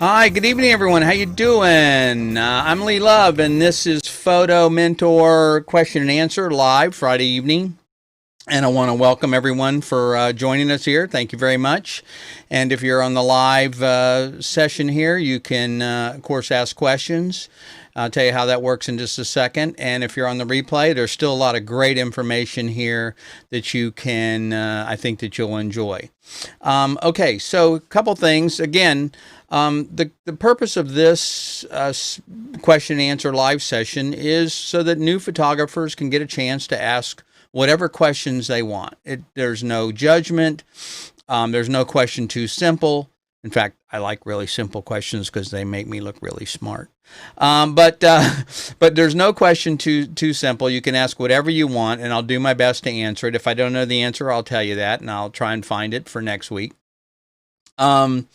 Hi, good evening, everyone. How you doing? I'm Lee Love, and this is Photo Mentor Question and Answer live Friday evening. And I want to welcome everyone for joining us here. Thank you very much. And if you're on the live session here, you can, of course, ask questions. I'll tell you how that works in just a second. And if you're on the replay, there's still a lot of great information here that you can, I think that you'll enjoy. Okay, so a couple things. Again, the purpose of this question and answer live session is so that new photographers can get a chance to ask whatever questions they want. There's no judgment. There's no question too simple. In fact, I like really simple questions because they make me look really smart. But there's no question too simple. You can ask whatever you want, and I'll do my best to answer it. If I don't know the answer, I'll tell you that, and I'll try and find it for next week. Again,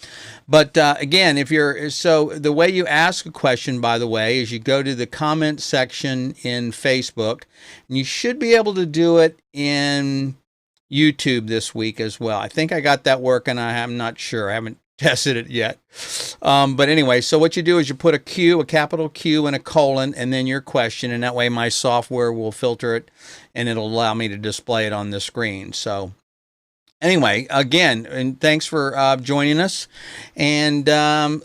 so the way you ask a question, by the way, is you go to the comment section in Facebook, and you should be able to do it in YouTube this week as well. I think I got that working. I'm not sure. I haven't tested it yet. But anyway, so what you do is you put a capital Q and a colon, and then your question, and that way my software will filter it, and it'll allow me to display it on the screen. So anyway, again, and thanks for joining us. And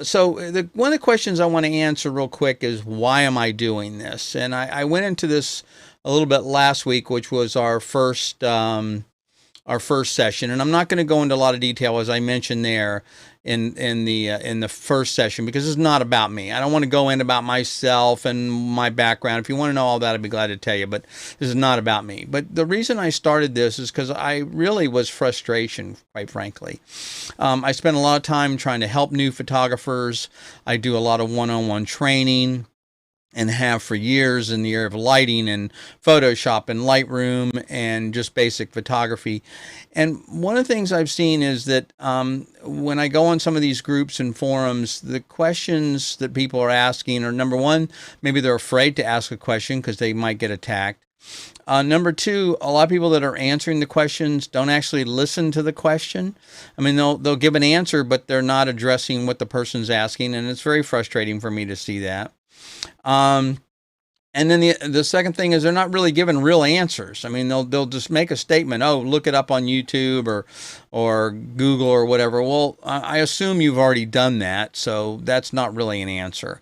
so one of the questions I want to answer real quick is, why am I doing this? And I went into this a little bit last week, which was our first session. And I'm not going to go into a lot of detail, as I mentioned there in the first session, because it's not about me. I don't want to go in about myself and my background. If you want to know all that, I'd be glad to tell you, but this is not about me. But the reason I started this is because I really was frustration, quite frankly. I spent a lot of time trying to help new photographers. I do a lot of one-on-one training, and have for years in the area of lighting and Photoshop and Lightroom and just basic photography. And one of the things I've seen is that when I go on some of these groups and forums, the questions that people are asking are, number one, maybe they're afraid to ask a question because they might get attacked. Number two, a lot of people that are answering the questions don't actually listen to the question. I mean, they'll give an answer, but they're not addressing what the person's asking, and it's very frustrating for me to see that. And then the second thing is, they're not really given real answers. I mean, they'll just make a statement. Oh, look it up on YouTube or Google or whatever. Well, I assume you've already done that, so that's not really an answer.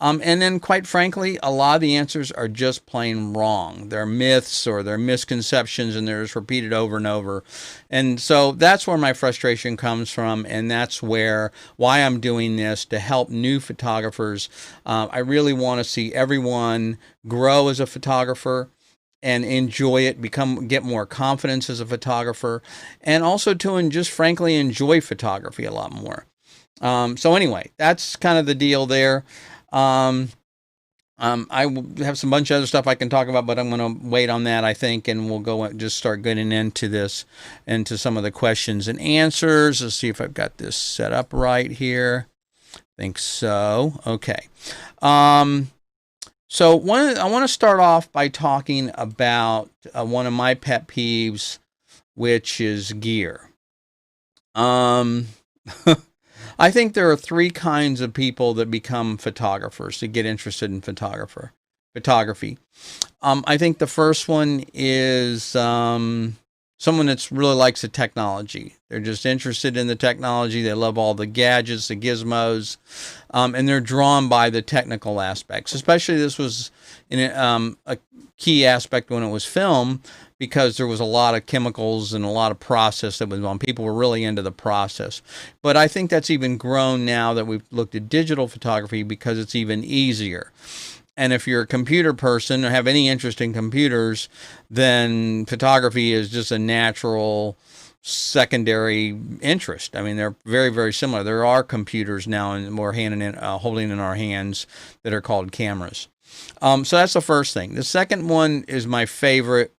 And then, quite frankly, a lot of the answers are just plain wrong. They're myths or they're misconceptions, and they're just repeated over and over. And so that's where my frustration comes from, and that's why I'm doing this, to help new photographers. I really want to see everyone grow as a photographer and enjoy it, get more confidence as a photographer, and also to just frankly enjoy photography a lot more. So anyway, that's kind of the deal there. I have some bunch of other stuff I can talk about, but I'm going to wait on that, I think, and we'll go and just start getting into some of the questions and answers. Let's see if I've got this set up right here. I think so. Okay. So I want to start off by talking about one of my pet peeves, which is gear. I think there are three kinds of people that become photographers, that get interested in photography. I think the first one is someone that really likes the technology. They're just interested in the technology. They love all the gadgets, the gizmos, and they're drawn by the technical aspects. Especially this was a key aspect when it was filmed, because there was a lot of chemicals and a lot of process that was on. People were really into the process. But I think that's even grown now that we've looked at digital photography, because it's even easier. And if you're a computer person or have any interest in computers, then photography is just a natural secondary interest. I mean, they're very, very similar. There are computers now, and we're holding in our hands, that are called cameras. So that's the first thing. The second one is my favorite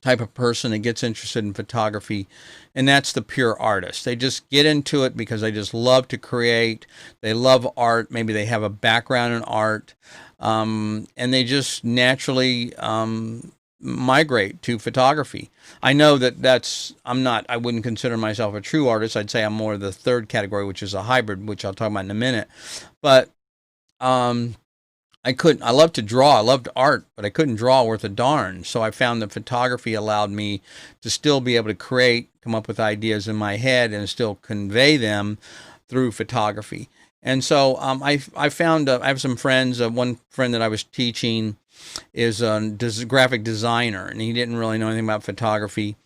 type of person that gets interested in photography, and that's the pure artist. They just get into it because they just love to create. They love art. Maybe they have a background in art, and they just naturally migrate to photography. I know that I wouldn't consider myself a true artist. I'd say I'm more of the third category, which is a hybrid, which I'll talk about in a minute. But I love to draw. I loved art, but I couldn't draw worth a darn. So I found that photography allowed me to still be able to create, come up with ideas in my head and still convey them through photography. And so I found, I have some friends, one friend that I was teaching is a graphic designer, and he didn't really know anything about photography,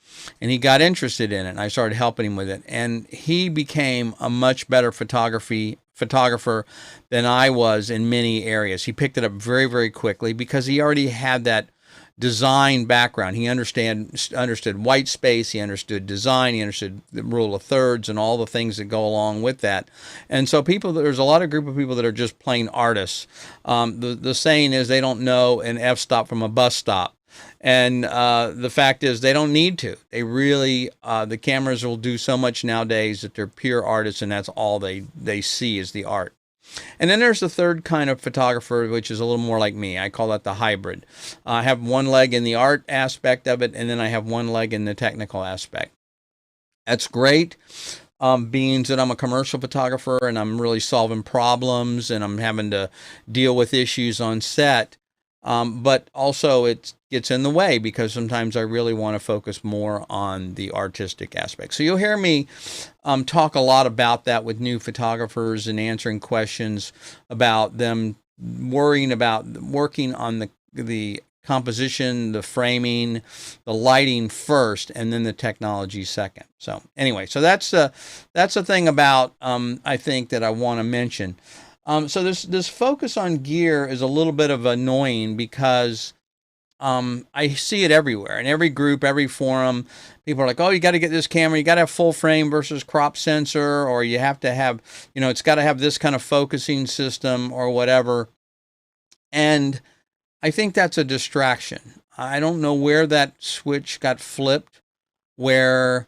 and he got interested in it, and I started helping him with it, and he became a much better photographer than I was in many areas. He picked it up very, very quickly because he already had that design background. He understood white space, he understood design, he understood the rule of thirds and all the things that go along with that. And so there's a lot of group of people that are just plain artists. The saying is they don't know an f-stop from a bus stop. And the fact is they don't need to. They really, the cameras will do so much nowadays that they're pure artists, and that's all they see is the art. And then there's the third kind of photographer, which is a little more like me. I call that the hybrid. I have one leg in the art aspect of it, and then I have one leg in the technical aspect. That's great. Being that I'm a commercial photographer and I'm really solving problems and I'm having to deal with issues on set. But also it gets in the way because sometimes I really want to focus more on the artistic aspect. So you'll hear me talk a lot about that with new photographers and answering questions about them working on the composition, the framing, the lighting first, and then the technology second. So anyway, so that's the thing about I think that I want to mention. So this focus on gear is a little bit of annoying because I see it everywhere. In every group, every forum, people are like, oh, you got to get this camera. You got to have full frame versus crop sensor, or you have to have, it's got to have this kind of focusing system or whatever. And I think that's a distraction. I don't know where that switch got flipped, where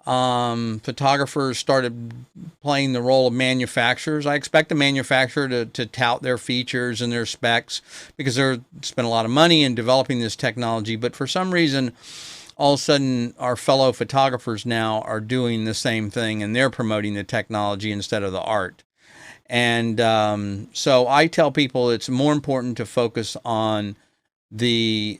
photographers started playing the role of manufacturers. I expect a manufacturer to tout their features and their specs because they're spent a lot of money in developing this technology. But for some reason, all of a sudden, our fellow photographers now are doing the same thing and they're promoting the technology instead of the art. And so I tell people it's more important to focus on the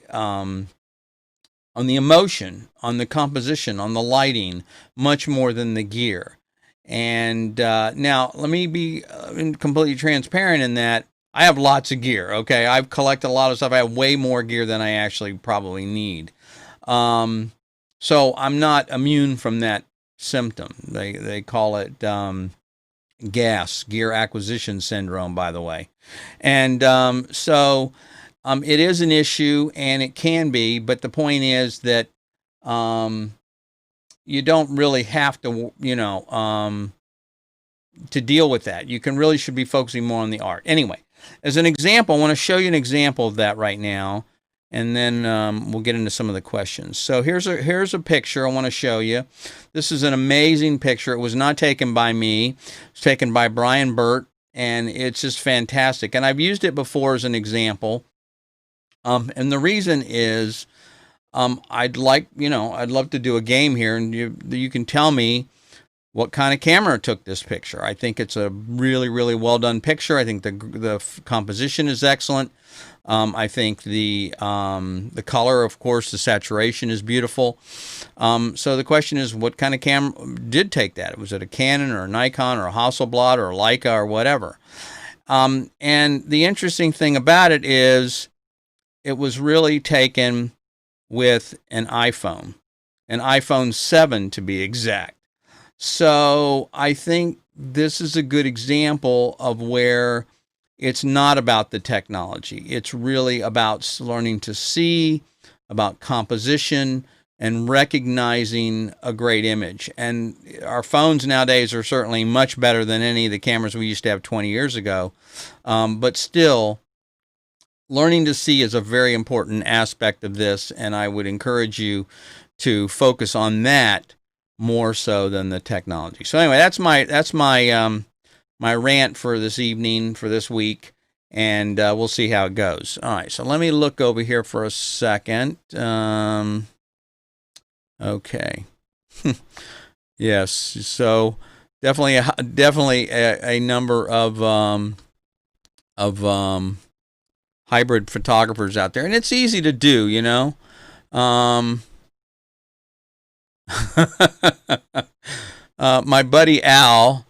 emotion, on the composition, on the lighting, much more than the gear. And now, let me be completely transparent in that I have lots of gear, okay? I've collected a lot of stuff. I have way more gear than I actually probably need. So I'm not immune from that symptom. They call it GAS, Gear Acquisition Syndrome, by the way. And so it is an issue, and it can be, but the point is that you don't really have to, to deal with that. You should be focusing more on the art. Anyway, as an example, I want to show you an example of that right now, and then we'll get into some of the questions. So here's a picture I want to show you. This is an amazing picture. It was not taken by me. It was taken by Brian Burt, and it's just fantastic. And I've used it before as an example. And the reason is, I'd love to do a game here, and you can tell me what kind of camera took this picture. I think it's a really, really well done picture. I think the composition is excellent. I think the color, of course, the saturation is beautiful. So the question is, what kind of camera did take that? Was it a Canon or a Nikon or a Hasselblad or a Leica or whatever? And the interesting thing about it is, it was really taken with an iPhone 7 to be exact. So I think this is a good example of where it's not about the technology. It's really about learning to see, about composition, and recognizing a great image. And our phones nowadays are certainly much better than any of the cameras we used to have 20 years ago. But still, learning to see is a very important aspect of this, and I would encourage you to focus on that more so than the technology. So anyway, that's my rant for this evening, for this week, and we'll see how it goes. All right, so let me look over here for a second. Okay. Yes, so definitely a number of hybrid photographers out there, and it's easy to do, you know. My buddy Al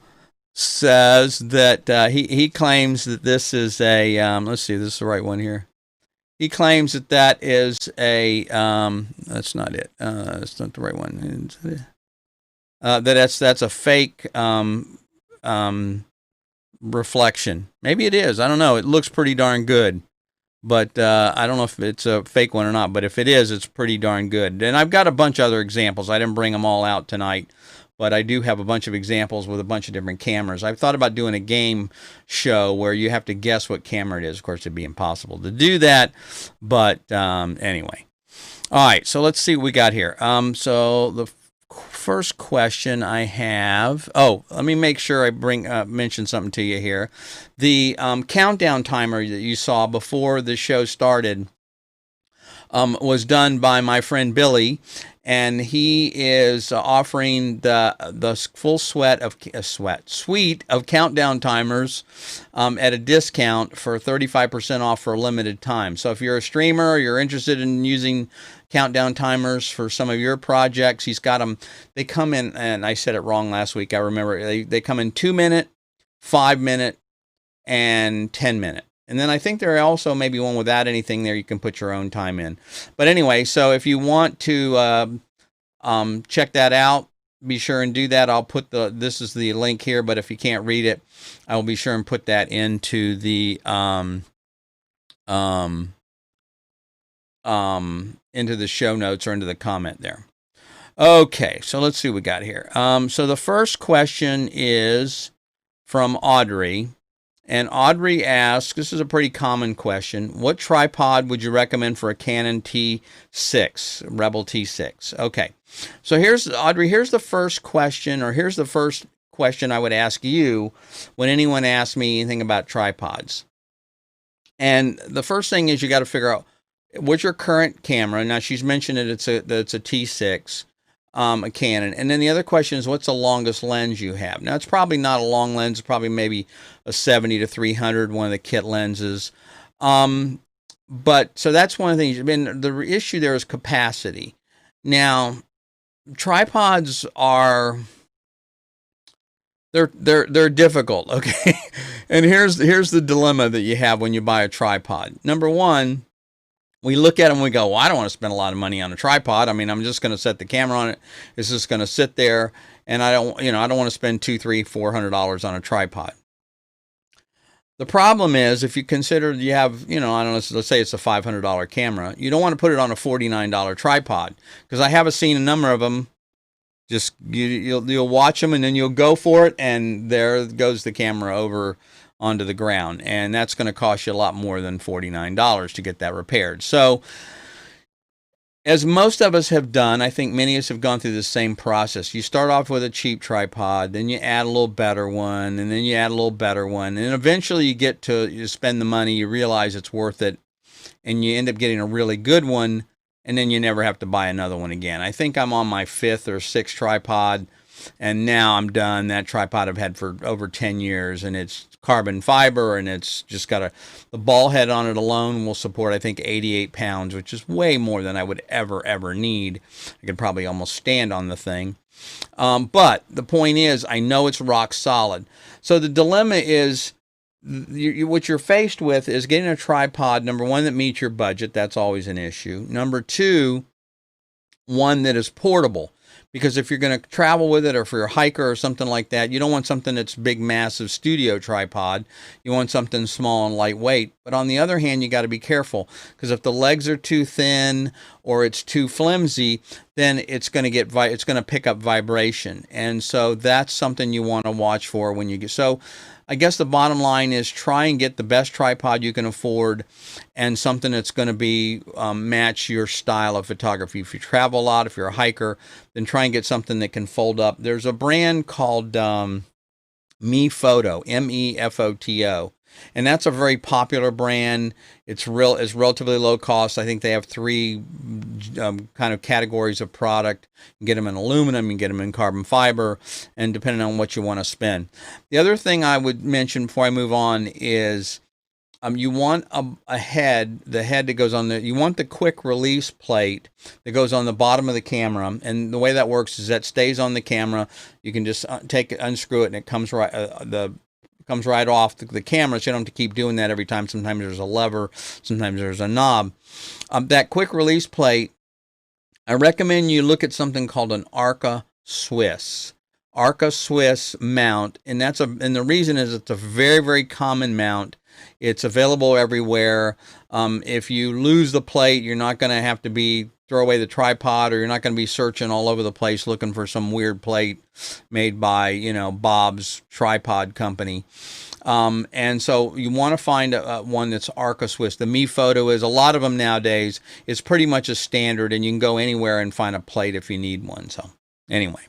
says that he claims that this is a let's see, this is the right one here. He claims that that is a that's not it. That's not the right one. That's a fake reflection. Maybe it is. I don't know. It looks pretty darn good, but I don't know if it's a fake one or not. But if it is, it's pretty darn good. And I've got a bunch of other examples. I didn't bring them all out tonight, but I do have a bunch of examples with a bunch of different cameras. I've thought about doing a game show where you have to guess what camera it is. Of course, it'd be impossible to do that, but anyway. All right, so let's see what we got here. So the first question I have, let me make sure I mention something to you here. The countdown timer that you saw before the show started was done by my friend Billy, and he is offering the full suite of countdown timers at a discount for 35% off for a limited time. So if you're a streamer or you're interested in using countdown timers for some of your projects, he's got them. They come in, and I said it wrong last week, I remember. They come in 2-minute, 5-minute, and 10-minute. And then I think there are also maybe one without anything there. You can put your own time in. But anyway, so if you want to check that out, be sure and do that. I'll put this is the link here, but if you can't read it, I will be sure and put that into the into the show notes or into the comment there. Okay, so let's see what we got here. So the first question is from Audrey. And Audrey asks, this is a pretty common question, what tripod would you recommend for a Canon T6, Rebel T6? Okay, so Audrey, here's the first question I would ask you when anyone asks me anything about tripods. And the first thing is you got to figure out, what's your current camera? Now, she's mentioned it's a T6. A Canon. And then the other question is, what's the longest lens you have? Now, it's probably not a long lens, probably maybe a 70-300, one of the kit lenses. But so that's one of the things. I mean, the issue there is capacity. Now, tripods are they're difficult, okay? And here's the dilemma that you have when you buy a tripod. Number one, we look at them and we go, well, I don't want to spend a lot of money on a tripod. I mean, I'm just going to set the camera on it. It's just going to sit there, and I don't want to spend $200, $300, $400 on a tripod. The problem is, if you consider you have, I don't know, let's say it's a $500 camera, you don't want to put it on a $49 tripod, because I have seen a number of them. Just you'll watch them, and then you'll go for it, and there goes the camera over onto the ground, and that's going to cost you a lot more than $49 to get that repaired. So, as most of us have done, I think many of us have gone through the same process. You start off with a cheap tripod, then you add a little better one, and then you add a little better one, and eventually you spend the money, you realize it's worth it, and you end up getting a really good one, and then you never have to buy another one again. I think I'm on my 5th or 6th tripod, and now I'm done. That tripod I've had for over 10 years, and it's carbon fiber, and it's just got the ball head on it alone will support, I think, 88 pounds, which is way more than I would ever need. I could probably almost stand on the thing. But the point is, I know it's rock solid. So the dilemma is, what you're faced with is getting a tripod, number one, that meets your budget. That's always an issue. Number two, one that is portable. Because if you're going to travel with it, or if you're a hiker or something like that, you don't want something that's big, massive studio tripod. You want something small and lightweight. But on the other hand, you got to be careful, because if the legs are too thin or it's too flimsy, then it's going to pick up vibration. And so that's something you want to watch for when you get. So I guess the bottom line is, try and get the best tripod you can afford, and something that's going to be match your style of photography. If you travel a lot, if you're a hiker, then try and get something that can fold up. There's a brand called MeFoto, MEFOTO. and that's a very popular brand. It's relatively low cost. I think they have three kind of categories of product. You can get them in aluminum, you can get them in carbon fiber, and depending on what you want to spend. The other thing I would mention before I move on is you want a head, the head that goes on you want the quick release plate that goes on the bottom of the camera. And the way that works is that stays on the camera. You can just unscrew it, and it comes right off the camera, so you don't have to keep doing that every time. Sometimes there's a lever, sometimes there's a knob. That quick release plate, I recommend you look at something called an Arca Swiss mount, and the reason is it's a very, very common mount. It's available everywhere. If you lose the plate, you're not going to have to throw away the tripod, or you're not going to be searching all over the place looking for some weird plate made by, Bob's tripod company. And so you want to find one that's Arca Swiss. The Mi Photo is, a lot of them nowadays, it's pretty much a standard, and you can go anywhere and find a plate if you need one. So anyway,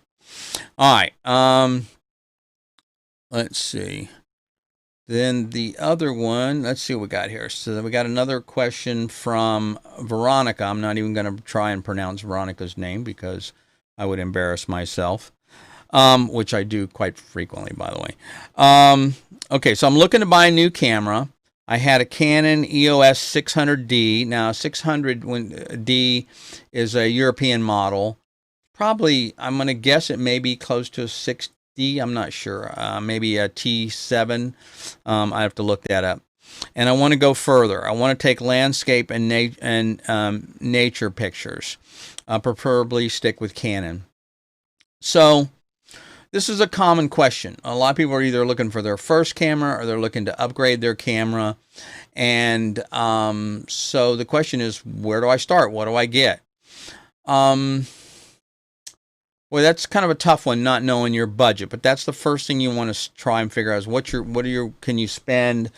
all right. Let's see. Then the other one, let's see what we got here. So we got another question from Veronica. I'm not even going to try and pronounce Veronica's name because I would embarrass myself, which I do quite frequently, by the way. Okay, so I'm looking to buy a new camera. I had a Canon EOS 600D. Now, 600D is a European model. Probably, I'm going to guess it may be close to a 6D. I'm not sure. Maybe a T7. I have to look that up. And I want to go further. I want to take landscape and nature pictures. Preferably stick with Canon. So this is a common question. A lot of people are either looking for their first camera or they're looking to upgrade their camera. And so the question is, where do I start? What do I get? Well, that's kind of a tough one, not knowing your budget, but that's the first thing you want to try and figure out is can you spend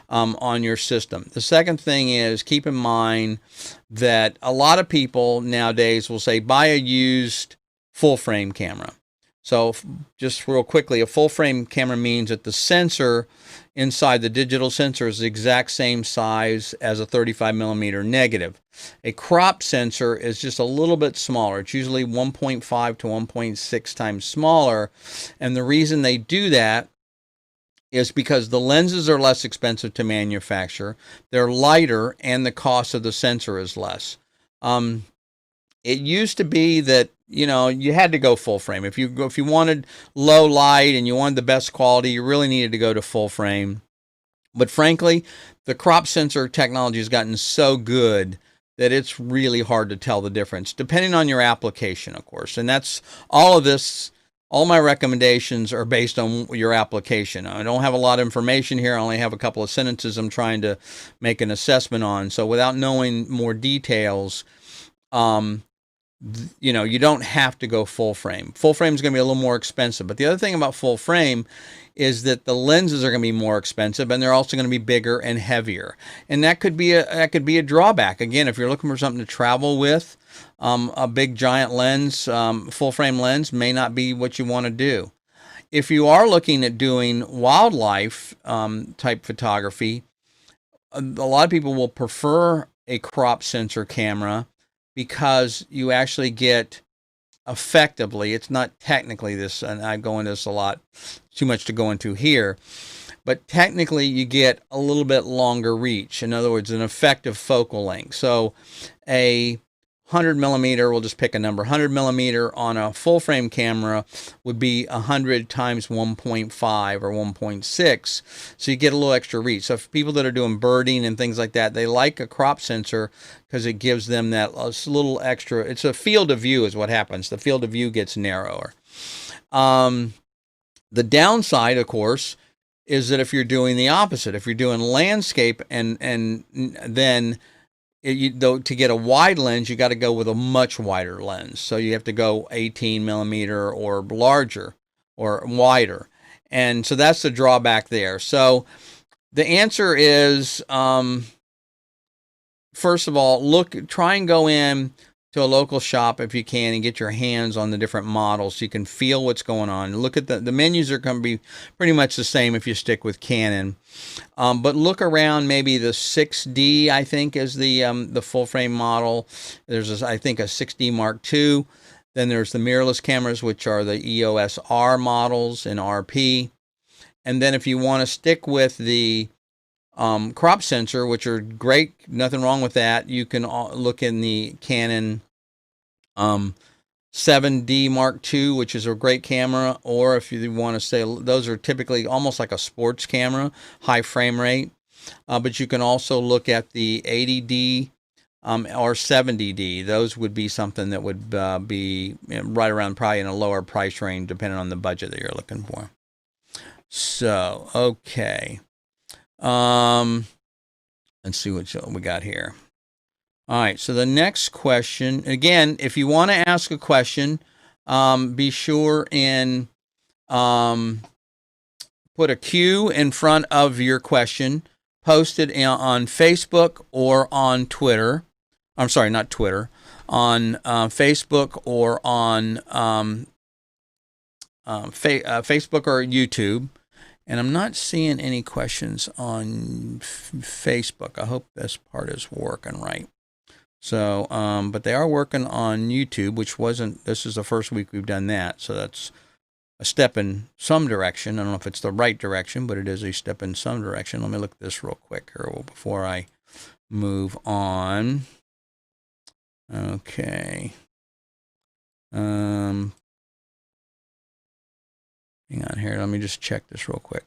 on your system. The second thing is, keep in mind that a lot of people nowadays will say, buy a used full frame camera. So just real quickly, a full frame camera means that the sensor inside, the digital sensor, is the exact same size as a 35 millimeter negative. A crop sensor is just a little bit smaller. It's usually 1.5 to 1.6 times smaller. And the reason they do that is because the lenses are less expensive to manufacture, they're lighter, and the cost of the sensor is less. It used to be that, you had to go full frame. If you wanted low light and you wanted the best quality, you really needed to go to full frame. But frankly, the crop sensor technology has gotten so good that it's really hard to tell the difference, depending on your application, of course. And that's all of this. All my recommendations are based on your application. I don't have a lot of information here. I only have a couple of sentences I'm trying to make an assessment on. So without knowing more details, you don't have to go full frame. Full frame is going to be a little more expensive. But the other thing about full frame is that the lenses are going to be more expensive, and they're also going to be bigger and heavier. And that could be a drawback. Again, if you're looking for something to travel with, a big giant lens, full frame lens, may not be what you want to do. If you are looking at doing wildlife type photography, a lot of people will prefer a crop sensor camera, because you actually get, effectively, it's not technically this, and I go into this a lot, too much to go into here, but technically you get a little bit longer reach. In other words, an effective focal length. So a 100 millimeter, we'll just pick a number, 100 millimeter on a full frame camera would be 100 times 1.5 or 1.6. So you get a little extra reach. So for people that are doing birding and things like that, they like a crop sensor because it gives them that little extra. It's a field of view is what happens. The field of view gets narrower. The downside, of course, is that if you're doing the opposite, if you're doing landscape and then to get a wide lens, you got to go with a much wider lens. So you have to go 18 millimeter or larger or wider. And so that's the drawback there. So the answer is, first of all, try and go in to a local shop if you can and get your hands on the different models so you can feel what's going on. Look at the menus are going to be pretty much the same if you stick with Canon. But look around, maybe the 6D, I think, is the full frame model. There's, I think, a 6D Mark II. Then there's the mirrorless cameras, which are the EOS R models in RP. And then if you want to stick with the crop sensor, which are great, nothing wrong with that, you can look in the Canon 7D Mark II, which is a great camera. Or if you want to say, those are typically almost like a sports camera, high frame rate. But you can also look at the 80D or 70D. Those would be something that would be right around probably in a lower price range, depending on the budget that you're looking for. So, okay. Let's see what we got here. All right, so the next question, again, if you want to ask a question, be sure and put a Q in front of your question, post it on Facebook or on Twitter. I'm sorry, not Twitter, on Facebook or on Facebook or YouTube. And I'm not seeing any questions on Facebook. I hope this part is working right. So, but they are working on YouTube, which wasn't, this is the first week we've done that. So that's a step in some direction. I don't know if it's the right direction, but it is a step in some direction. Let me look at this real quick here before I move on. Okay. Hang on here. Let me just check this real quick.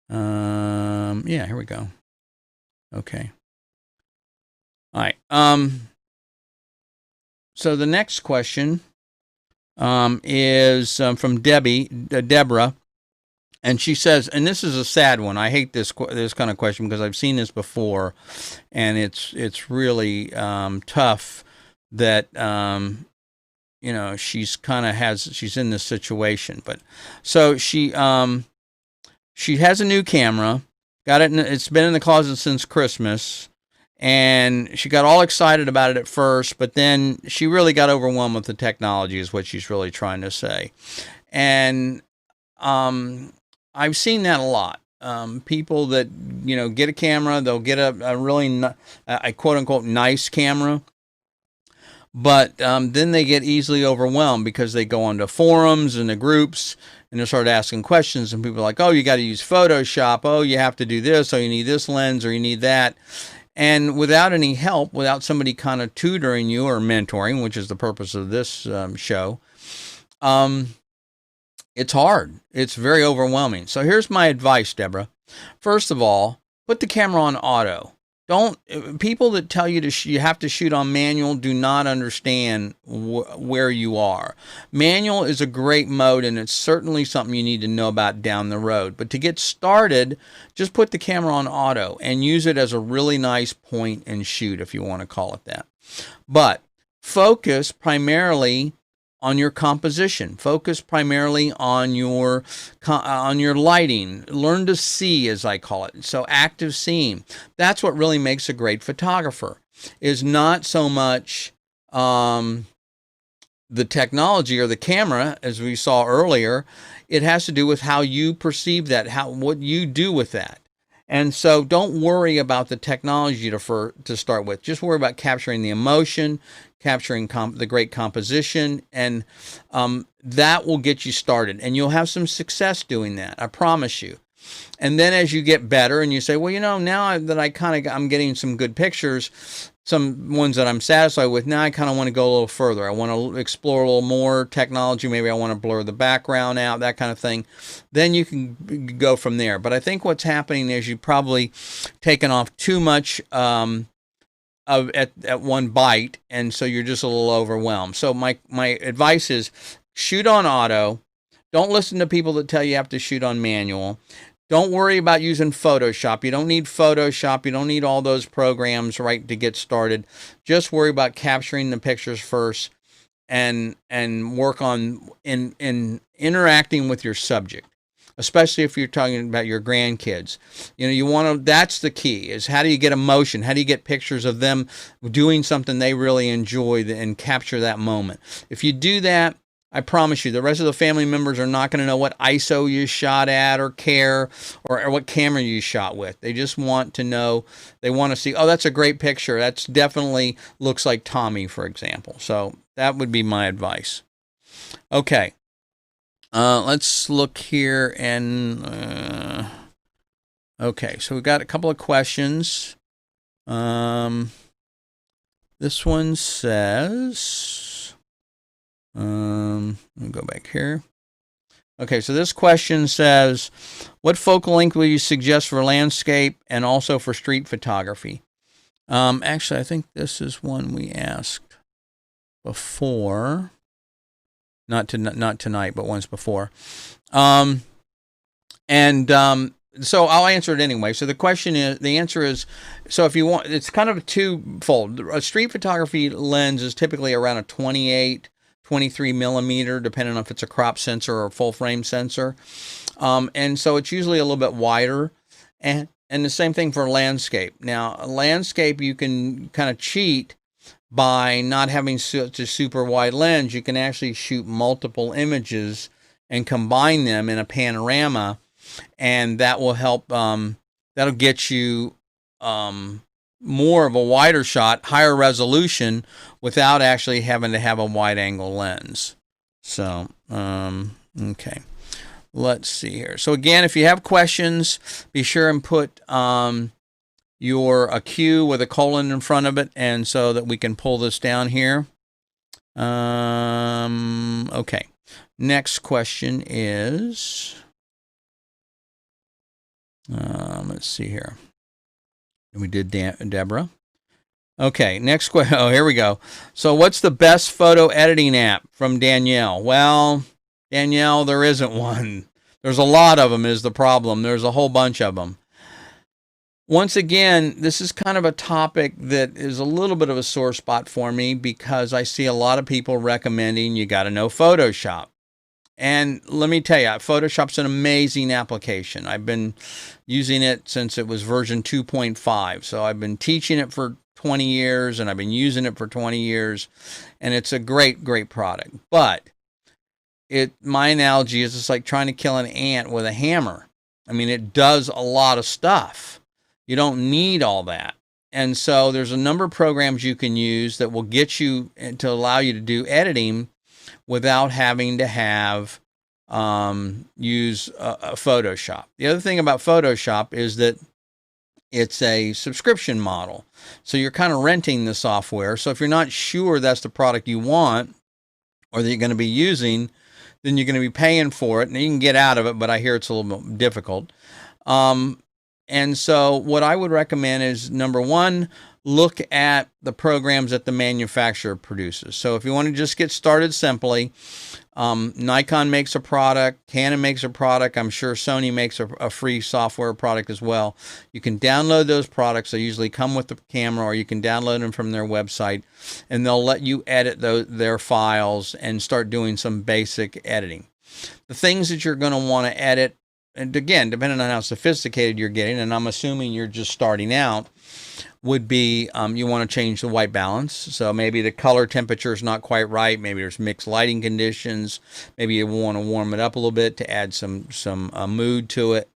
Yeah, here we go. Okay. All right. So the next question is from Deborah, and she says, and this is a sad one. I hate this kind of question because I've seen this before, and it's really tough that you know, she's in this situation. But so she has a new camera, got it. It's been in the closet since Christmas, and she got all excited about it at first, but then she really got overwhelmed with the technology, is what she's really trying to say. And I've seen that a lot. People that, you know, get a camera, they'll get a really a quote unquote nice camera. But then they get easily overwhelmed because they go onto forums and the groups and they start asking questions, and people are like, oh, you got to use Photoshop. Oh, you have to do this. Oh, you need this lens or you need that. And without any help, without somebody kind of tutoring you or mentoring, which is the purpose of this show, it's hard. It's very overwhelming. So here's my advice, Deborah. First of all, put the camera on auto. People that tell you you have to shoot on manual do not understand where you are. Manual is a great mode, and it's certainly something you need to know about down the road. But to get started, just put the camera on auto and use it as a really nice point and shoot, if you want to call it that. But focus primarily on your composition. Focus primarily on your lighting. Learn to see, as I call it. So active seeing. That's what really makes a great photographer. Is not so much the technology or the camera, as we saw earlier. It has to do with how you perceive that, what you do with that. And so don't worry about the technology to start with. Just worry about capturing the emotion, capturing the great composition, and that will get you started. And you'll have some success doing that, I promise you. And then as you get better and you say, well, you know, now that I'm getting some good pictures, some ones that I'm satisfied with, now I kind of want to go a little further. I want to explore a little more technology. Maybe I want to blur the background out, that kind of thing. Then you can go from there. But I think what's happening is you've probably taken off too much at one bite, and so you're just a little overwhelmed. So my advice is shoot on auto. Don't listen to people that tell you have to shoot on manual. Don't worry about using Photoshop. You don't need Photoshop. You don't need all those programs, right, to get started. Just worry about capturing the pictures first and work on in interacting with your subject. especially if you're talking about your grandkids. You know, you want to, that's the key, is how do you get emotion? How do you get pictures of them doing something they really enjoy and capture that moment? If you do that, I promise you, the rest of the family members are not going to know what ISO you shot at or care or what camera you shot with. They just want to know, they want to see, oh, that's a great picture. That's definitely looks like Tommy, for example. So that would be my advice. Okay. Let's look here and, okay, so we've got a couple of questions. This one says, let me go back here. Okay, so this question says, what focal length will you suggest for landscape and also for street photography? Actually, I think this is one we asked before. Not tonight, but once before. So I'll answer it anyway. So the answer is, so if you want, it's kind of twofold. A street photography lens is typically around a 28, 23 millimeter, depending on if it's a crop sensor or a full frame sensor. And so it's usually a little bit wider. And the same thing for landscape. Now, a landscape, you can kind of cheat by not having such a super wide lens. You can actually shoot multiple images and combine them in a panorama, and that will help, that'll get you more of a wider shot, higher resolution, without actually having to have a wide angle lens. So, okay. Let's see here. So again, if you have questions, be sure and put a Q with a colon in front of it, and so that we can pull this down here. Okay. Next question is, let's see here. We did Deborah. Okay, next question. Oh, here we go. So what's the best photo editing app? From Danielle. Well, Danielle, there isn't one. There's a lot of them is the problem. There's a whole bunch of them. Once again, this is kind of a topic that is a little bit of a sore spot for me, because I see a lot of people recommending you got to know Photoshop. And let me tell you, Photoshop's an amazing application. I've been using it since it was version 2.5. So I've been teaching it for 20 years, and I've been using it for 20 years. And it's a great, great product. But my analogy is it's like trying to kill an ant with a hammer. I mean, it does a lot of stuff. You don't need all that. And so there's a number of programs you can use that will get you to allow you to do editing without having to use Photoshop. The other thing about Photoshop is that it's a subscription model. So you're kind of renting the software. So if you're not sure that's the product you want or that you're going to be using, then you're going to be paying for it. And you can get out of it, but I hear it's a little bit difficult. And so what I would recommend is, number one, look at the programs that the manufacturer produces. So if you want to just get started simply, Nikon makes a product, Canon makes a product, I'm sure Sony makes a free software product as well. You can download those products. They usually come with the camera, or you can download them from their website, and they'll let you edit their files and start doing some basic editing. The things that you're going to want to edit, and again, depending on how sophisticated you're getting, and I'm assuming you're just starting out, would be you want to change the white balance. So maybe the color temperature is not quite right. Maybe there's mixed lighting conditions. Maybe you want to warm it up a little bit to add some mood to it.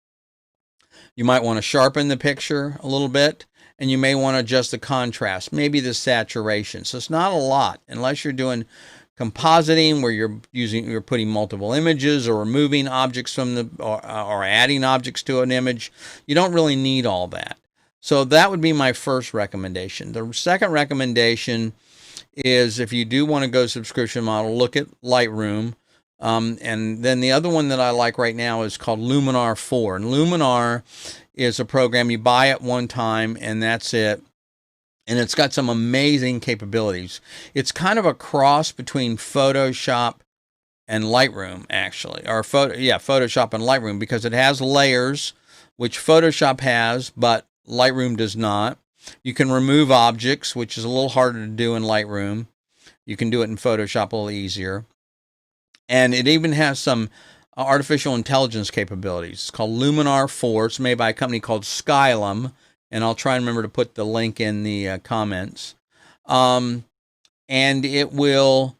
You might want to sharpen the picture a little bit, and you may want to adjust the contrast, maybe the saturation. So it's not a lot, unless you're doing compositing, where you're putting multiple images or removing objects from or adding objects to an image. You don't really need all that. So that would be my first recommendation. The second recommendation is, if you do want to go subscription model, look at Lightroom. And then the other one that I like right now is called Luminar 4. And Luminar is a program you buy at one time, and that's it. And it's got some amazing capabilities. It's kind of a cross between Photoshop and Lightroom, actually. Photoshop and Lightroom, because it has layers, which Photoshop has, but Lightroom does not. You can remove objects, which is a little harder to do in Lightroom. You can do it in Photoshop a little easier. And it even has some artificial intelligence capabilities. It's called Luminar 4. It's made by a company called Skylum, and I'll try and remember to put the link in the comments. And it will,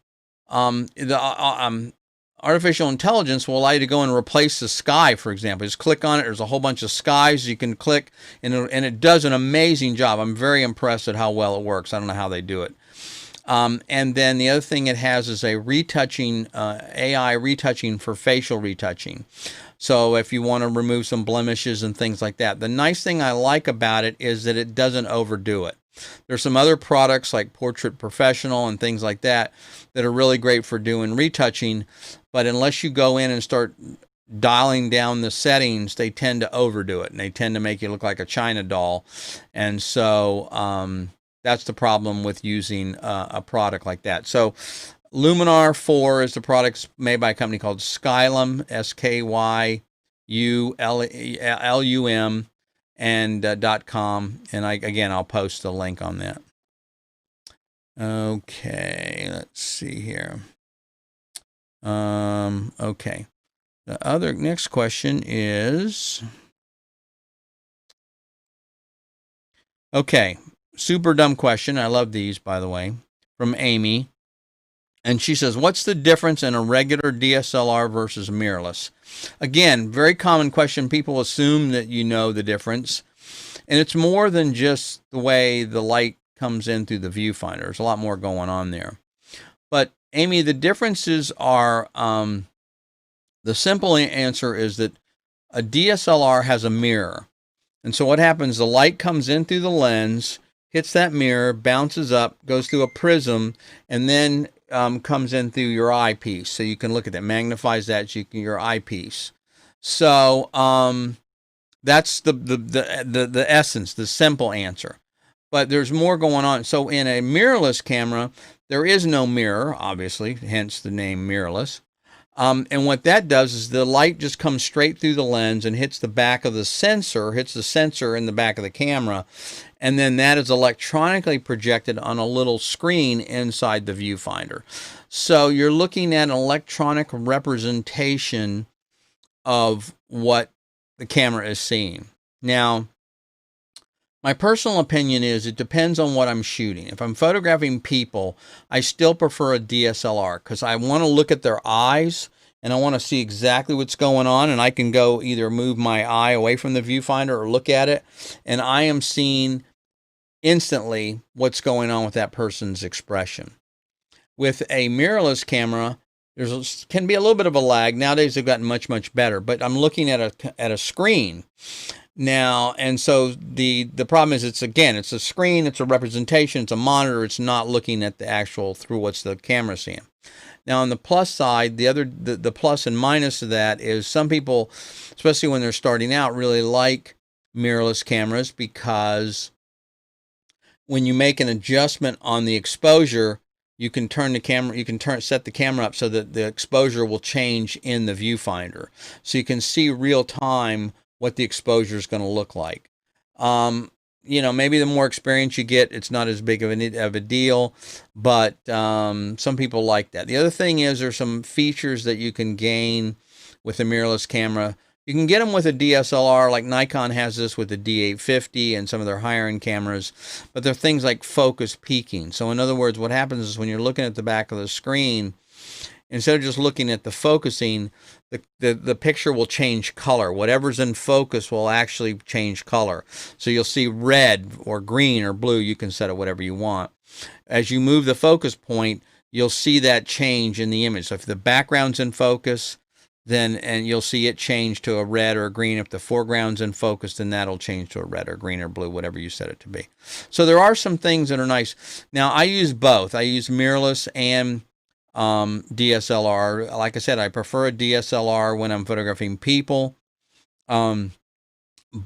artificial intelligence will allow you to go and replace the sky, for example. Just click on it. There's a whole bunch of skies you can click, and it does an amazing job. I'm very impressed at how well it works. I don't know how they do it. And then the other thing it has is a retouching, AI retouching for facial retouching. So if you want to remove some blemishes and things like that. The nice thing I like about it is that it doesn't overdo it. There's some other products like Portrait Professional and things like that that are really great for doing retouching, but unless you go in and start dialing down the settings, they tend to overdo it, and they tend to make you look like a China doll. And so that's the problem with using a product like that. So Luminar 4 is the product made by a company called Skylum, SKYULUM, and .com, and I'll post the link on that. Okay, let's see here. Okay, the next question is, okay, super dumb question. I love these, by the way, from Amy. And she says, what's the difference in a regular DSLR versus mirrorless? Again, very common question. People assume that you know the difference. And it's more than just the way the light comes in through the viewfinder. There's a lot more going on there. But Amy, the differences are, the simple answer is that a DSLR has a mirror. And so what happens, the light comes in through the lens, hits that mirror, bounces up, goes through a prism, and then comes in through your eyepiece. So you can look at that, magnifies that, so your eyepiece. So that's the essence, the simple answer. But there's more going on. So in a mirrorless camera, there is no mirror, obviously, hence the name mirrorless. And what that does is the light just comes straight through the lens and hits the back of the sensor, hits the sensor in the back of the camera, and then that is electronically projected on a little screen inside the viewfinder. So you're looking at an electronic representation of what the camera is seeing. Now, my personal opinion is it depends on what I'm shooting. If I'm photographing people, I still prefer a DSLR because I want to look at their eyes and I want to see exactly what's going on, and I can go either move my eye away from the viewfinder or look at it, and I am seeing instantly what's going on with that person's expression. With a mirrorless camera, can be a little bit of a lag. Nowadays they've gotten much, much better, but I'm looking at a screen now, and so the problem is it's a screen, it's a representation, it's a monitor, it's not looking at the actual through what's the camera seeing. Now on the plus side, the plus and minus of that is some people, especially when they're starting out, really like mirrorless cameras because when you make an adjustment on the exposure, you can turn the camera, set the camera up so that the exposure will change in the viewfinder. So you can see real time what the exposure is going to look like. You know, maybe the more experience you get, it's not as big of a deal, but some people like that. The other thing is there's some features that you can gain with a mirrorless camera. You can get them with a DSLR, like Nikon has this with the D850 and some of their higher-end cameras, but there are things like focus peaking. So in other words, what happens is when you're looking at the back of the screen, instead of just looking at the focusing, the picture will change color. Whatever's in focus will actually change color. So you'll see red or green or blue. You can set it whatever you want. As you move the focus point, you'll see that change in the image. So if the background's in focus, and you'll see it change to a red or a green. If the foreground's in focus, then that'll change to a red or green or blue, whatever you set it to be. So there are some things that are nice. Now, I use both. I use mirrorless and DSLR. Like I said, I prefer a DSLR when I'm photographing people, but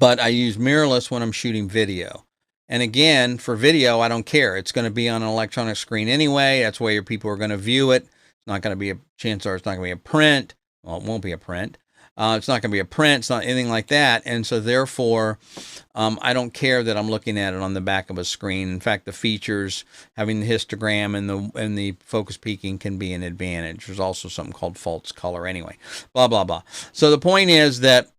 I use mirrorless when I'm shooting video. And again, for video, I don't care. It's going to be on an electronic screen anyway. That's where your people are going to view it. It's not going to be chances are it's not going to be a print. Well, it won't be a print. It's not going to be a print. It's not anything like that. And so therefore, I don't care that I'm looking at it on the back of a screen. In fact, the features, having the histogram and the focus peaking, can be an advantage. There's also something called false color. Anyway, blah blah blah. So the point is that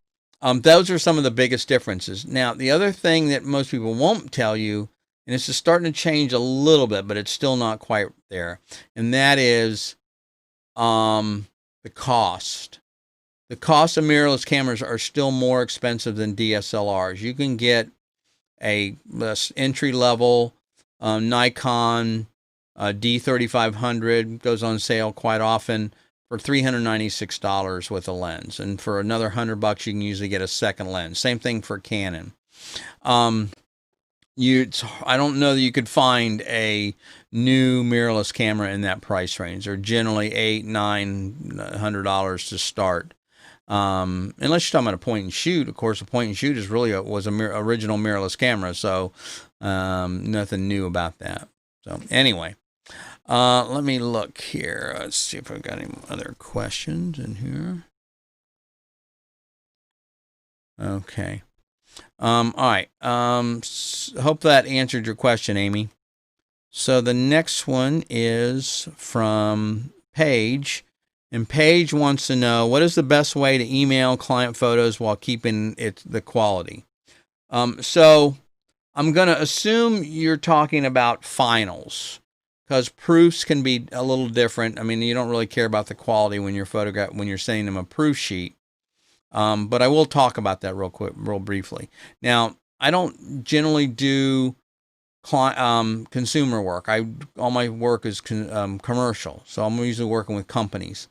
those are some of the biggest differences. Now, the other thing that most people won't tell you, and it's just starting to change a little bit, but it's still not quite there, and that is the cost. The cost of mirrorless cameras are still more expensive than DSLRs. You can get a entry-level Nikon D3500, goes on sale quite often for $396 with a lens, and for another $100 you can usually get a second lens. Same thing for Canon. I don't know that you could find a new mirrorless camera in that price range. They're generally $800-900 to start. Unless you're talking about a point and shoot. Of course, a point and shoot is really was original mirrorless camera, so nothing new about that. So anyway, let me look here. Let's see if I've got any other questions in here. Okay. All right. Hope that answered your question, Amy. So the next one is from Paige. And Paige wants to know, what is the best way to email client photos while keeping the quality? So I'm going to assume you're talking about finals, because proofs can be a little different. I mean, you don't really care about the quality when you're sending them a proof sheet. But I will talk about that real briefly. Now, I don't generally do consumer work. All my work is commercial, so I'm usually working with companies.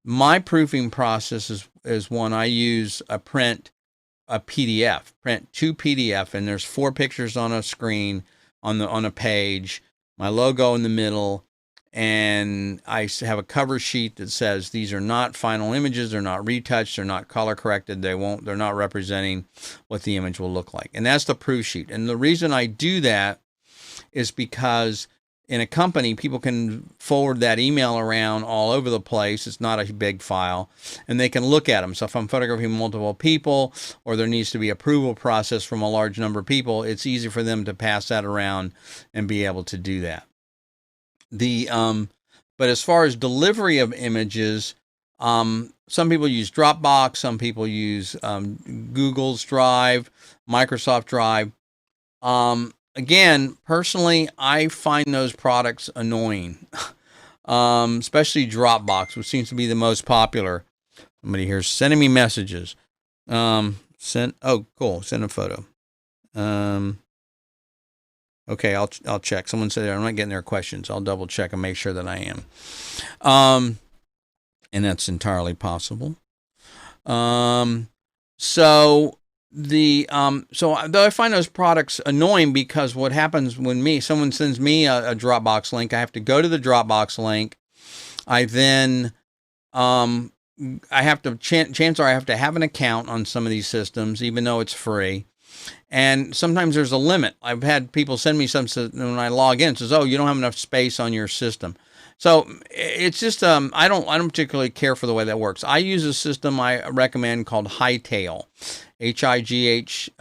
My proofing process is one I use print to PDF, and there's 4 pictures on a screen on a page, my logo in the middle, and I have a cover sheet that says these are not final images, they're not retouched, they're not color corrected, they're not representing what the image will look like. And that's the proof sheet. And the reason I do that is because in a company, people can forward that email around all over the place. It's not a big file, and they can look at them. So if I'm photographing multiple people, or there needs to be approval process from a large number of people, it's easy for them to pass that around and be able to do that. But as far as delivery of images, some people use Dropbox, some people use Google's Drive, Microsoft Drive. Again, personally, I find those products annoying, especially Dropbox, which seems to be the most popular. Somebody here's sending me messages. Oh, cool. Send a photo. Okay, I'll check. Someone said I'm not getting their questions. I'll double check and make sure that I am. And that's entirely possible. So though I find those products annoying, because what happens when someone sends me a Dropbox link, I have to go to the Dropbox link. I then I have to chances are I have to have an account on some of these systems, even though it's free. And sometimes there's a limit. I've had people send me something when I log in, it says, "Oh, you don't have enough space on your system." So it's just I don't particularly care for the way that works. I use a system I recommend called Hightail, Highthail.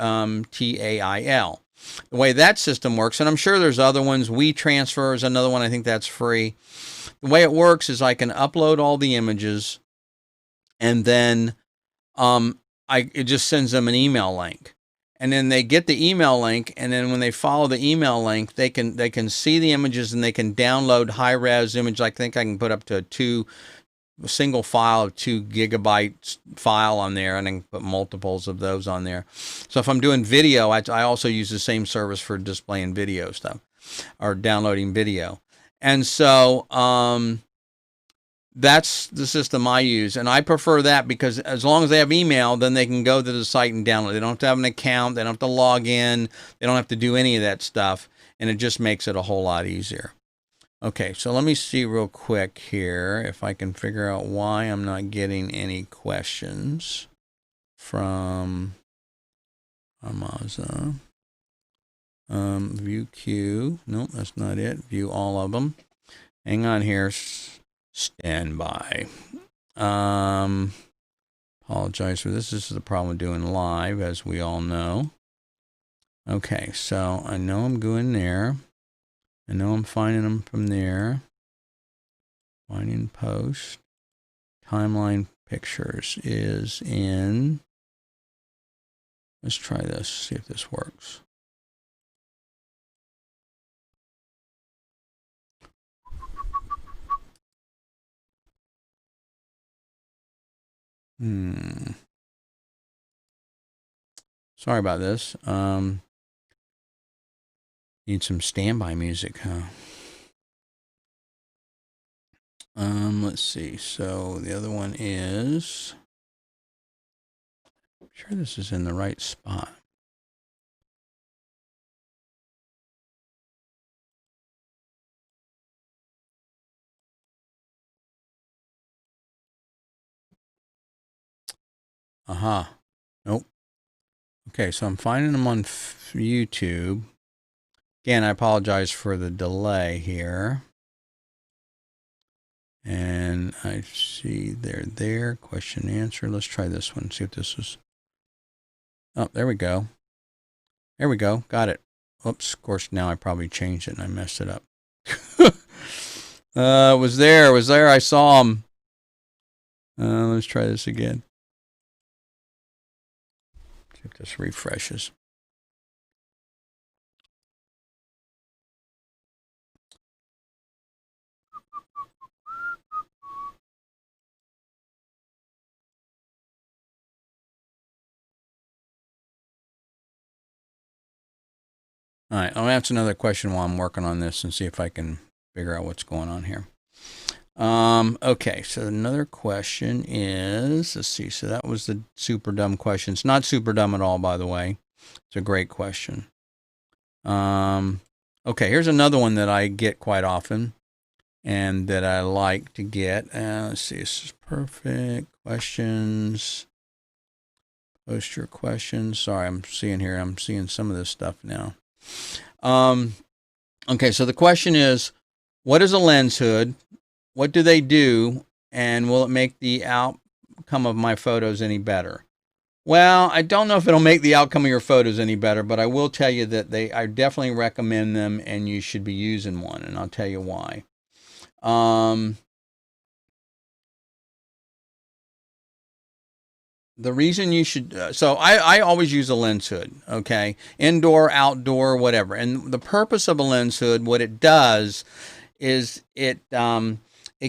The way that system works, and I'm sure there's other ones. WeTransfer is another one. I think that's free. The way it works is I can upload all the images, and then it just sends them an email link. And then they get the email link, and then when they follow the email link, they can see the images, and they can download high-res image. I think I can put up to a single file of 2 gigabytes file on there, and I can put multiples of those on there. So if I'm doing video, I also use the same service for displaying video stuff or downloading video. And so that's the system I use, and I prefer that because as long as they have email, then they can go to the site and download. They don't have to have an account. They don't have to log in. They don't have to do any of that stuff, and it just makes it a whole lot easier. Okay, so let me see real quick here if I can figure out why I'm not getting any questions from Amaza. View queue. Nope, that's not it. View all of them. Hang on here. Stand by. Pause Apologize for this. This is the problem with doing live, as we all know. Okay, so I know I'm going there. I know I'm finding them from there. Finding post. Timeline pictures is in. Let's try this, see if this works. Sorry about this. Need some standby music, huh? Let's see. So the other one is, I'm sure this is in the right spot. Aha. Nope. Okay, so I'm finding them on YouTube. Again, I apologize for the delay here. And I see they're there. Question answer. Let's try this one. See if this is. Oh, there we go. There we go. Got it. Oops. Of course, now I probably changed it and I messed it up. It was there. It was there. I saw them. Let's try this again. See if this refreshes. All right, I'll answer another question while I'm working on this and see if I can figure out what's going on here. Okay, so another question is, let's see, so that was the super dumb question. It's not super dumb at all, by the way. It's a great question. Okay, here's another one that I get quite often and that I like to get. Let's see, this is perfect. Questions. Post your questions. Sorry, I'm seeing some of this stuff now. Okay, so the question is, what is a lens hood? What do they do? And will it make the outcome of my photos any better? Well, I don't know if it'll make the outcome of your photos any better, but I will tell you that I definitely recommend them and you should be using one, and I'll tell you why. The reason you should, so I always use a lens hood, okay? Indoor, outdoor, whatever. And the purpose of a lens hood, what it does is it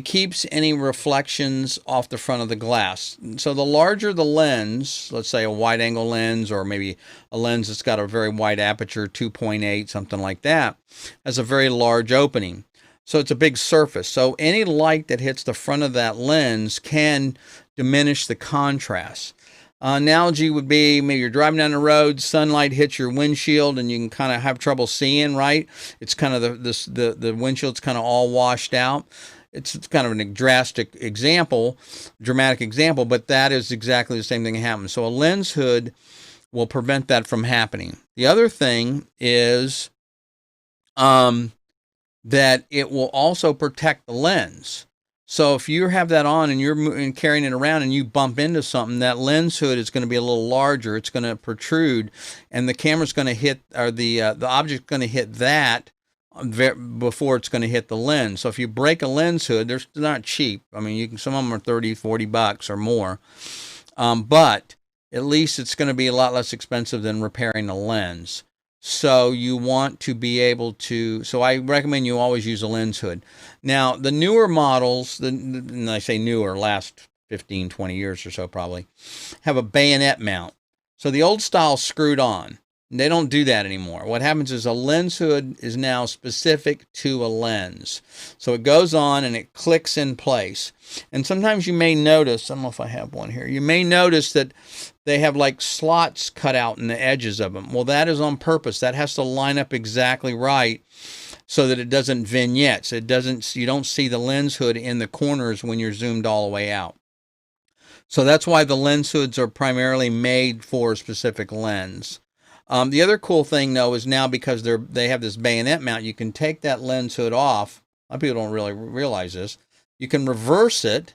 keeps any reflections off the front of the glass. So the larger the lens, let's say a wide angle lens or maybe a lens that's got a very wide aperture, 2.8, something like that, has a very large opening. So it's a big surface. So any light that hits the front of that lens can diminish the contrast. Analogy would be maybe you're driving down the road, sunlight hits your windshield, and you can kind of have trouble seeing, right? It's kind of the windshield's kind of all washed out. It's kind of a dramatic example, but that is exactly the same thing that happens. So a lens hood will prevent that from happening. The other thing is that it will also protect the lens. So if you have that on and you're carrying it around and you bump into something, that lens hood is going to be a little larger. It's going to protrude, and the camera's going to hit, or the object's going to hit that before it's going to hit the lens. So if you break a lens hood, they're not cheap. I mean, some of them are 30, 40 bucks or more. But at least it's going to be a lot less expensive than repairing a lens. So you want to be able to, so I recommend you always use a lens hood. Now, the newer models, and I say newer, last 15, 20 years or so probably, have a bayonet mount. So the old style screwed on. They don't do that anymore. What happens is a lens hood is now specific to a lens. So it goes on and it clicks in place. And sometimes you may notice, I don't know if I have one here, you may notice that they have like slots cut out in the edges of them. Well, that is on purpose. That has to line up exactly right so that it doesn't vignette. So you don't see the lens hood in the corners when you're zoomed all the way out. So that's why the lens hoods are primarily made for a specific lens. The other cool thing, though, is now because they have this bayonet mount, you can take that lens hood off. A lot of people don't really realize this. You can reverse it,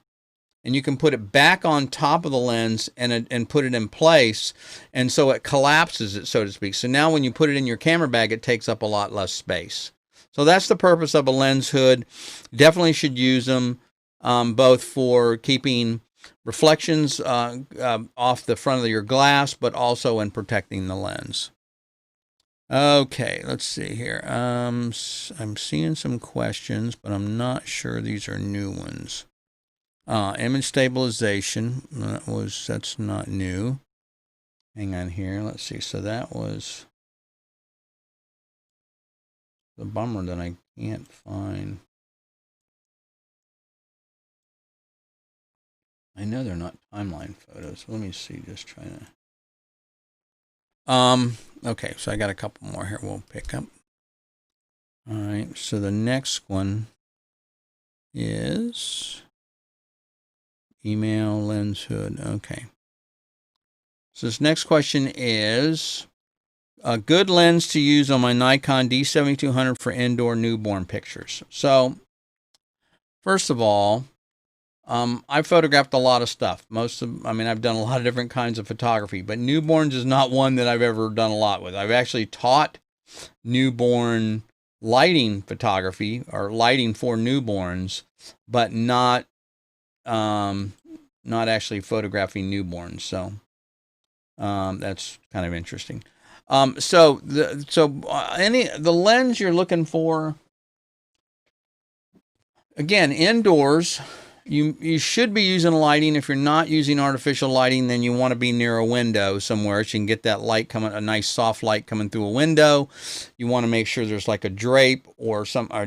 and you can put it back on top of the lens and put it in place, and so it collapses it, so to speak. So now when you put it in your camera bag, it takes up a lot less space. So that's the purpose of a lens hood. Definitely should use them both for keeping reflections off the front of your glass, but also in protecting the lens. Okay, let's see here. I'm seeing some questions, but I'm not sure these are new ones. Image stabilization, that's not new. Hang on here, let's see. So that was the bummer that I can't find. I know they're not timeline photos. Let me see, just trying to. Okay, so I got a couple more here we'll pick up. All right, so the next one is email lens hood. Okay. So this next question is a good lens to use on my Nikon D7200 for indoor newborn pictures. So first of all, I've photographed a lot of stuff. I've done a lot of different kinds of photography, but newborns is not one that I've ever done a lot with. I've actually taught newborn lighting photography or lighting for newborns, but not actually photographing newborns. So that's kind of interesting. The lens you're looking for, again, indoors, you should be using lighting. If you're not using artificial lighting, then you want to be near a window somewhere so you can get that light coming, a nice soft light coming through a window. You want to make sure there's like a drape or some kind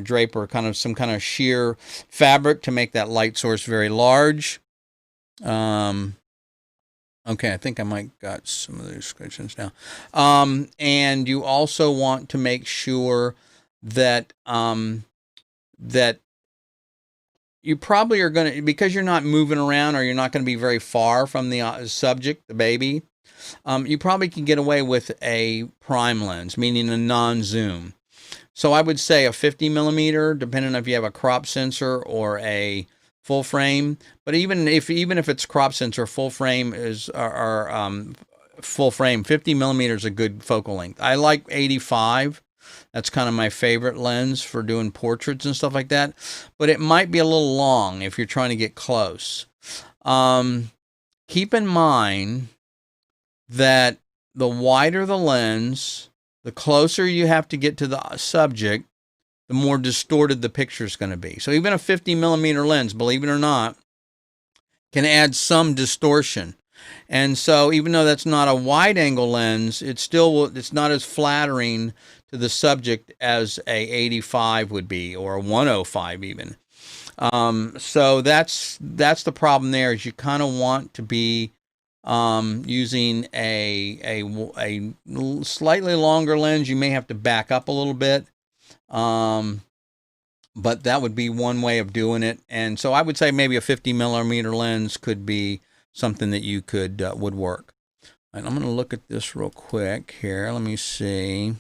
of sheer fabric to make that light source very large. Okay, I think I might got some of those questions now. And you also want to make sure that that you probably are going to, because you're not moving around or you're not going to be very far from the subject, the baby, you probably can get away with a prime lens, meaning a non-zoom. So I would say a 50 millimeter, depending on if you have a crop sensor or a full frame. But even if it's crop sensor, full frame full frame, 50 millimeters is a good focal length. I like 85. That's kind of my favorite lens for doing portraits and stuff like that. But it might be a little long if you're trying to get close. Keep in mind that the wider the lens, the closer you have to get to the subject, the more distorted the picture is going to be. So even a 50 millimeter lens, believe it or not, can add some distortion. And so even though that's not a wide angle lens, it's not as flattering to the subject as a 85 would be, or a 105 even. So that's the problem there, is you kind of want to be using a slightly longer lens. You may have to back up a little bit. But that would be one way of doing it. And so I would say maybe a 50 millimeter lens could be something that you would work. And I'm going to look at this real quick here. Let me see.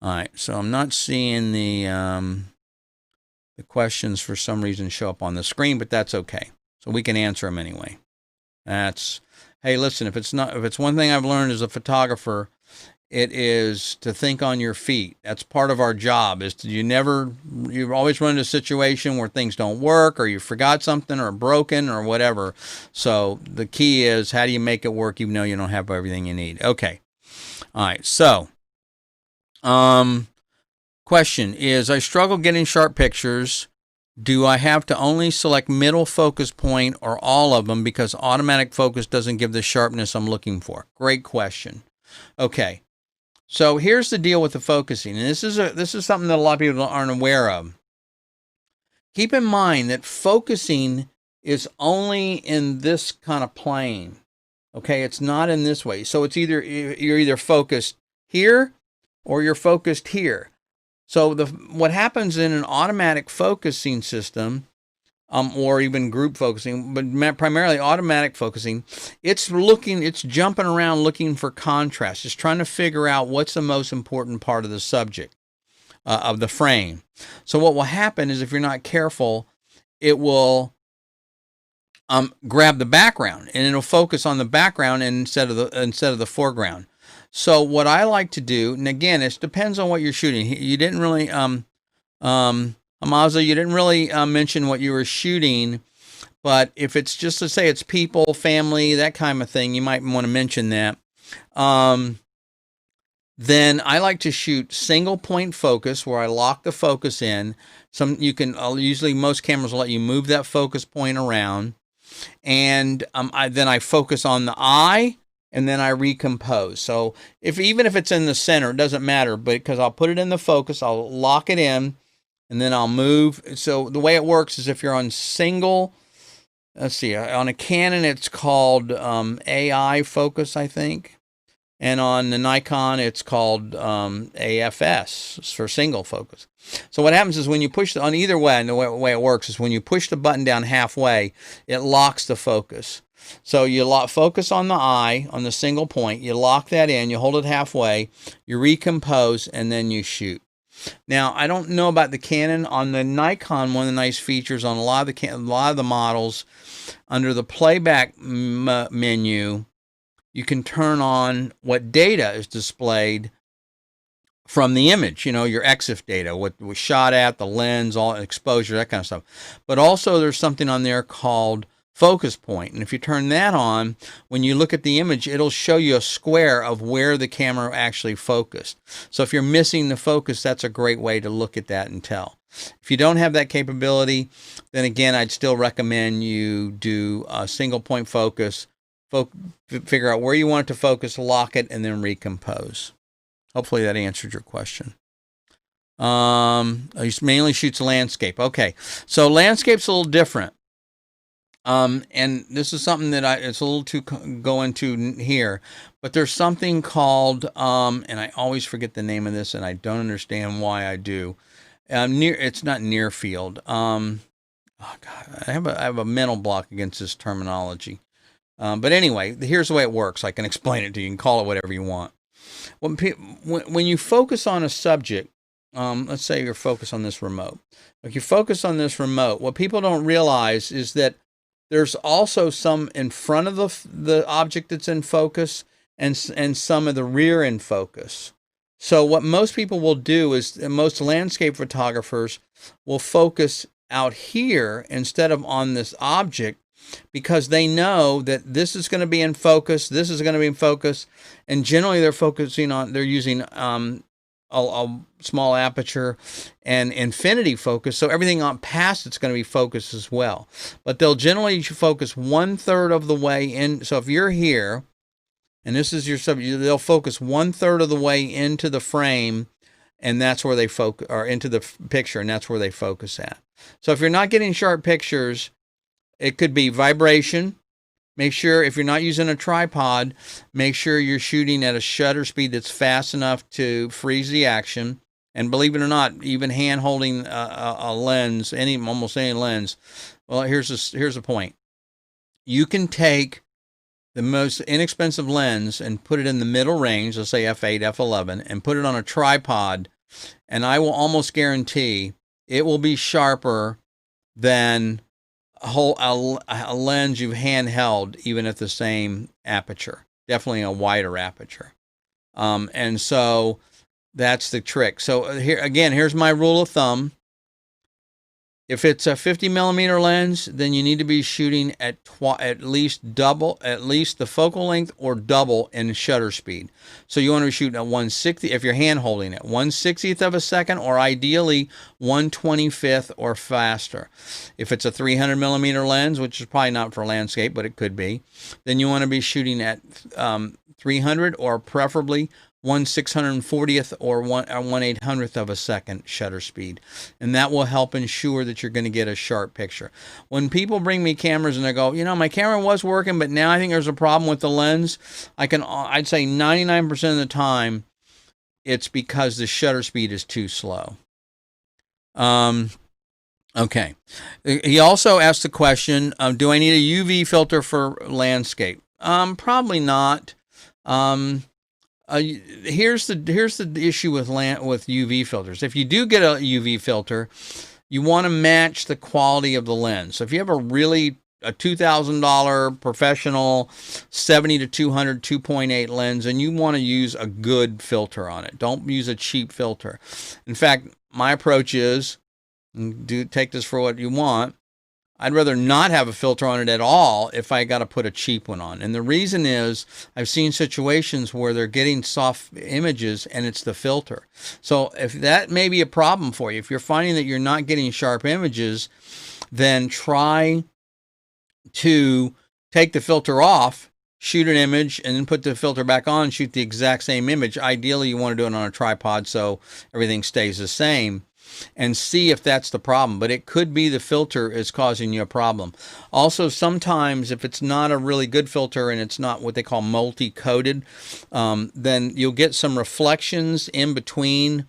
All right, so I'm not seeing the questions for some reason show up on the screen, but that's okay. So we can answer them anyway. Hey, listen, if it's one thing I've learned as a photographer, it is to think on your feet. That's part of our job, is you always run into a situation where things don't work, or you forgot something, or broken, or whatever. So the key is, how do you make it work even though you don't have everything you need? Okay. All right. So, question is, I struggle getting sharp pictures. Do I have to only select middle focus point or all of them because automatic focus doesn't give the sharpness I'm looking for? Great question. Okay. So here's the deal with the focusing, and this is something that a lot of people aren't aware of. Keep in mind that focusing is only in this kind of plane. Okay, it's not in this way. So you're either focused here or you're focused here. So what happens in an automatic focusing system, or even group focusing, but primarily automatic focusing, it's jumping around looking for contrast. It's trying to figure out what's the most important part of the subject, of the frame. So what will happen is, if you're not careful, it will grab the background, and it'll focus on the background instead of the foreground. So what I like to do, and again, it depends on what you're shooting. You didn't really, Amazo, you didn't really mention what you were shooting, but if it's just to say it's people, family, that kind of thing, you might want to mention that. Then I like to shoot single point focus, where I lock the focus in. Usually most cameras will let you move that focus point around, and then I focus on the eye, and then I recompose. So even if it's in the center, it doesn't matter, but because I'll put it in the focus, I'll lock it in, and then I'll move. So the way it works is if you're on single, let's see, on a Canon it's called AI focus, I think. And on the Nikon, it's called AFS for single focus. So what happens is when you push on either way, and the way it works is when you push the button down halfway, it locks the focus. So you focus on the eye, on the single point, you lock that in, you hold it halfway, you recompose, and then you shoot. Now, I don't know about the Canon. On the Nikon, one of the nice features on a lot of the models, under the playback menu, you can turn on what data is displayed from the image, your EXIF data, what was shot at, the lens, all exposure, that kind of stuff. But also there's something on there called focus point. And if you turn that on, when you look at the image, it'll show you a square of where the camera actually focused. So if you're missing the focus, that's a great way to look at that and tell. If you don't have that capability, then again, I'd still recommend you do a single point focus, figure out where you want it to focus, lock it, and then recompose. Hopefully that answered your question. He mainly shoots landscape. Okay, so landscape's a little different. And this is something that it's a little too go into here, but there's something called, and I always forget the name of this, and I don't understand why I do. It's not near field. Oh God, I have a mental block against this terminology. But anyway, here's the way it works. I can explain it to you. You can call it whatever you want. When you focus on a subject, let's say you're focused on this remote. If you focus on this remote, what people don't realize is that there's also some in front of the object that's in focus, and some of the rear in focus. So what most people will do is, most landscape photographers will focus out here instead of on this object, because they know that this is going to be in focus, this is going to be in focus, and generally they're using a small aperture and infinity focus, so everything on past it's going to be focused as well. But they'll generally focus 1/3 of the way in. So if you're here, and this is your subject, they'll focus 1/3 of the way into the frame, and that's where they focus, or into the picture, and that's where they focus at. So if you're not getting sharp pictures, it could be vibration. Make sure, if you're not using a tripod, make sure you're shooting at a shutter speed that's fast enough to freeze the action. And believe it or not, even hand holding a lens, almost any lens, well, here's a point. You can take the most inexpensive lens and put it in the middle range, let's say f8, f11, and put it on a tripod, and I will almost guarantee it will be sharper than a lens you've handheld, even at the same aperture. Definitely a wider aperture. And so that's the trick. So here's my rule of thumb. If it's a 50mm lens, then you need to be shooting at least the focal length or double in shutter speed. So you want to be shooting at 1/60, if you're hand holding it, 1/60th of a second, or ideally 1/25th or faster. If it's a 300mm lens, which is probably not for landscape, but it could be, then you want to be shooting at 300, or preferably 1/640th or 1/800th of a second shutter speed, and that will help ensure that you're going to get a sharp picture. When people bring me cameras and they go, my camera was working, but now I think there's a problem with the lens, I'd say 99% of the time it's because the shutter speed is too slow. Okay. He also asked the question, do I need a UV filter for landscape? Probably not. Here's the issue with UV filters. If you do get a UV filter, you want to match the quality of the lens. So if you have a really a $2,000 professional 70 to 200 2.8 lens, and you want to use a good filter on it. Don't use a cheap filter. In fact, my approach is, take this for what you want, I'd rather not have a filter on it at all if I got to put a cheap one on. And the reason is I've seen situations where they're getting soft images and it's the filter. So if that may be a problem for you, if you're finding that you're not getting sharp images, then try to take the filter off, shoot an image, and then put the filter back on, shoot the exact same image. Ideally, you want to do it on a tripod so everything stays the same, and see if that's the problem. But it could be the filter is causing you a problem. Also, sometimes if it's not a really good filter and it's not what they call multi-coated, then you'll get some reflections in between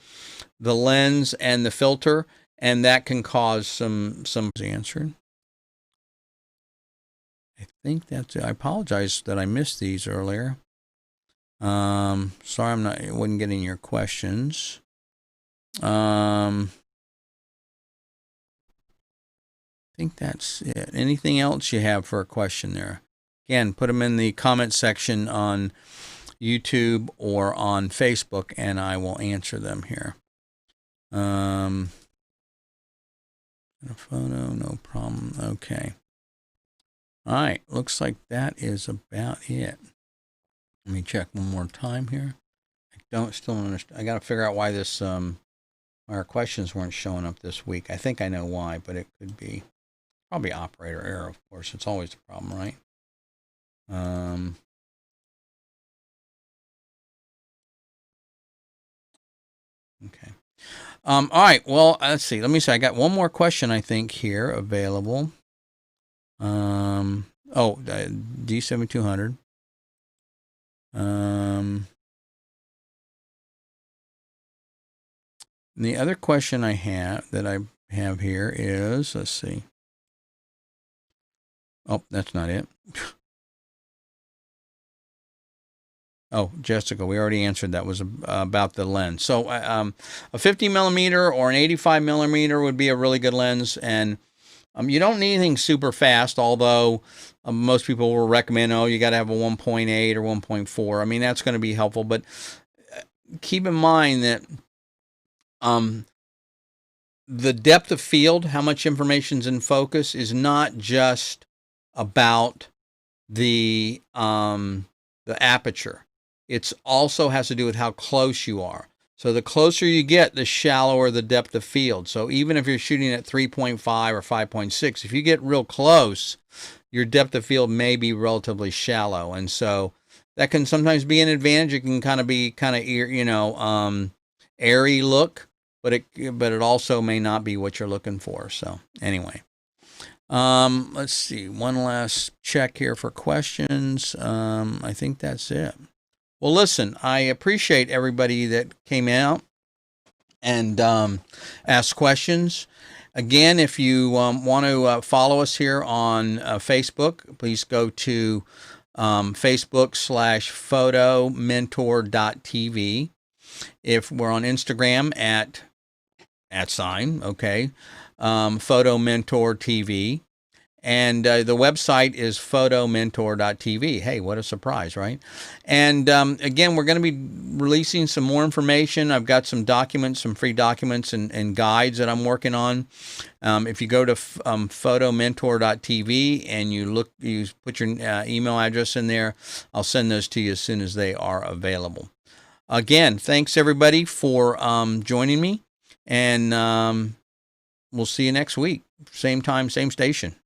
the lens and the filter, and that can cause some answered. I think that's it. I apologize that I missed these earlier. Sorry, I wasn't getting your questions. I think that's it. Anything else you have for a question there? Again, put them in the comment section on YouTube or on Facebook, and I will answer them here. A photo, no problem. Okay. All right. Looks like that is about it. Let me check one more time here. I still don't understand. I got to figure out why this our questions weren't showing up this week. I think I know why, but it could be probably operator error. Of course, it's always the problem, right? Okay. All right. Well, let's see. Let me see. I got one more question, I think, here available. D7200. The other question I have here is, let's see. Oh, that's not it. Oh, Jessica, we already answered that. Was about the lens. So a 50 millimeter or an 85 millimeter would be a really good lens, and you don't need anything super fast, although most people will recommend, you got to have a 1.8 or 1.4. I mean, that's going to be helpful, but keep in mind that the depth of field, how much information's in focus, is not just about the aperture. It also has to do with how close you are. So the closer you get, the shallower the depth of field. So even if you're shooting at 3.5 or 5.6, if you get real close, your depth of field may be relatively shallow. And so that can sometimes be an advantage. It can be airy look, but it also may not be what you're looking for. So anyway, let's see. One last check here for questions. I think that's it. Well, listen, I appreciate everybody that came out and asked questions. Again, if you want to follow us here on Facebook, please go to Facebook/photomentor.tv. If we're on Instagram at photomentor.tv. And the website is photomentor.tv. Hey, what a surprise, right? And again, we're going to be releasing some more information. I've got some documents, some free documents and guides that I'm working on. If you go to photomentor.tv and you put your email address in there, I'll send those to you as soon as they are available. Again, thanks everybody for joining me, and we'll see you next week. Same time, same station.